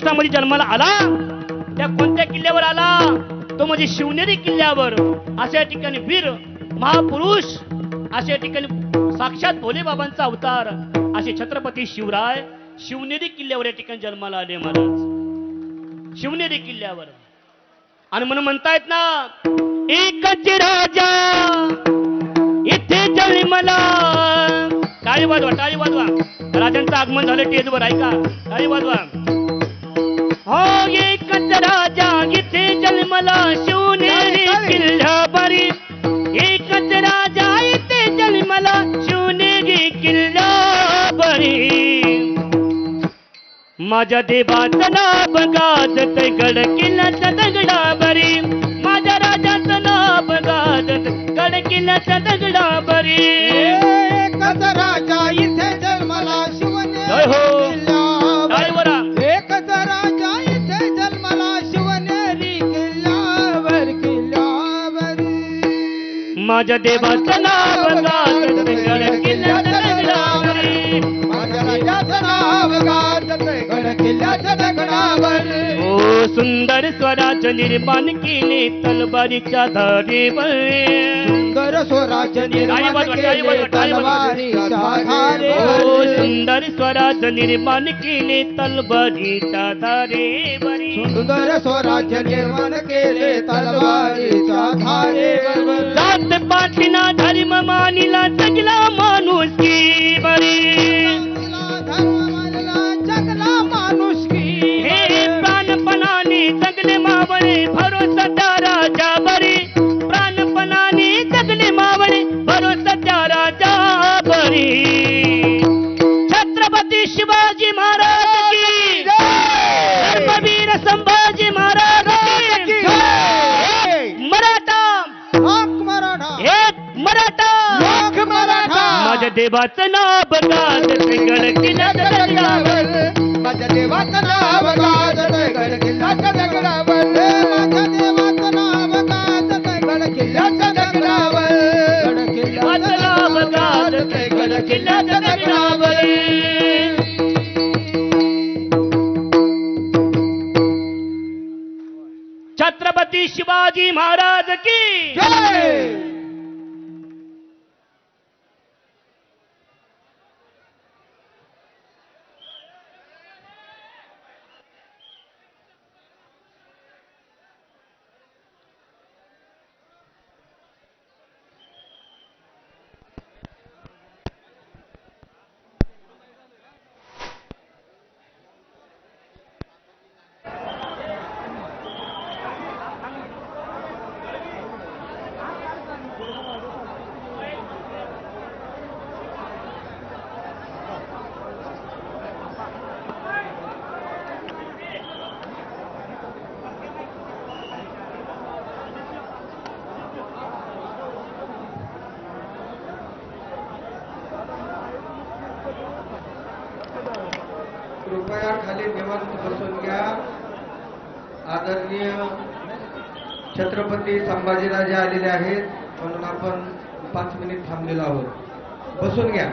मध्ये जन्माला आला त्या कोणत्या किल्ल्यावर आला तो म्हणजे शिवनेरी किल्ल्यावर. अशा ठिकाणी वीर महापुरुष, अशा ठिकाणी साक्षात भोले बाबांचा अवतार असे छत्रपती शिवराय शिवनेरी किल्ल्यावर या ठिकाणी जन्माला आले महाराज. शिवनेरी किल्ल्यावर आणि म्हणून म्हणतायत ना एकच राजा इथे जन्मला. टाळी वाजवा, टाळी वाजवा. राजांचं आगमन झालं टेजवर, ऐका, टाळी वाजवा. हो एकच राजा इथे जन्मला शिवनेरी किल्ल्यावरी. एकच राजा इथे जन्मला शिवनेरी किल्ल्यावरी. माझ्या देवाचं नाव गाजत गड किल्ल्याच्या दगडावरी. माझ्या राजाचं नाव गाजत गड किल्ल्याच्या दगडावरी. एकच राजा इथे जन्मला शिवनेरी किल्ल्यावर. एकच राजा इथे जन्मला शिवनेरी किल्ल्यावर किल्ल्यावर. माझ्या देवाचं नाव गाजत गड किल्ल्याच्या दगडावरी. माझ्या राजाचं नाव गाजत गड किल्ल्याच्या दगडावर. ओ सुंदर स्वराज्य निर्माण केले तलवारीच्या धारेवर. सुंदर स्वराज्य निर्माण केले तलवारीच्या धारेवर. ओ सुंदर स्वराज्य निर्माण केले तलवारीच्या धारेवर. सुंदर स्वराज्य निर्माण केले तलवारीच्या धारेवर. जात पाटीला धर्म मानिला जगला माणूस की बरी. जगला माणूस की. हे प्राणपणाने जगले मावळे भरोसा त्या राजा बरी. प्राणपणाने जगले मावळे भरोसा त्या राजा बरी. छत्रपती शिवाजी महाराज की धर्मवीर संभाजी महाराज की. मराठा मराठा एक मराठा मराठा. माझ्या देवाचं नाव गाजत गड किल्ल्याच्या दगडावर. माझ्या देवाचं नाव गाजत गड किल्ल्याच्या दगडावर. माझ्या देवाचं नाव गाजत गड किल्ल्याच्या दगडावर. गड किल्ल्याचं नाव गाजत गड किल्ल्याच्या दगडावर. छत्रपती शिवाजी महाराज की जय. कृपया खाली निवांत बसून घ्या. आदरणीय छत्रपती संभाजीराजे आलेले आहेत म्हणून आपण 5 मिनिट थांबलेलो आहोत. बसून घ्या.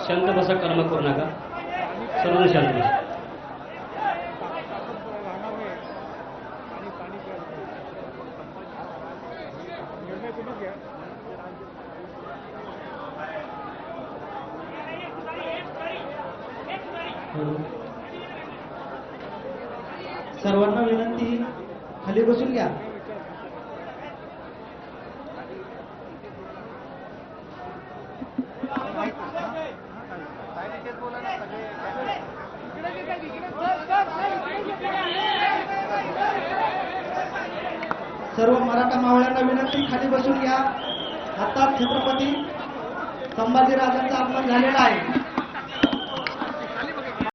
शांत बसा, कर्म करू नका, सर्व शांत बसा. सर्वांना विनंती, खाली बसून घ्या. सर्व मराठा मावळ्यांना विनंती, खाली बसून घ्या. आता छत्रपती संभाजीराजांचा आगमन झालेला आहे.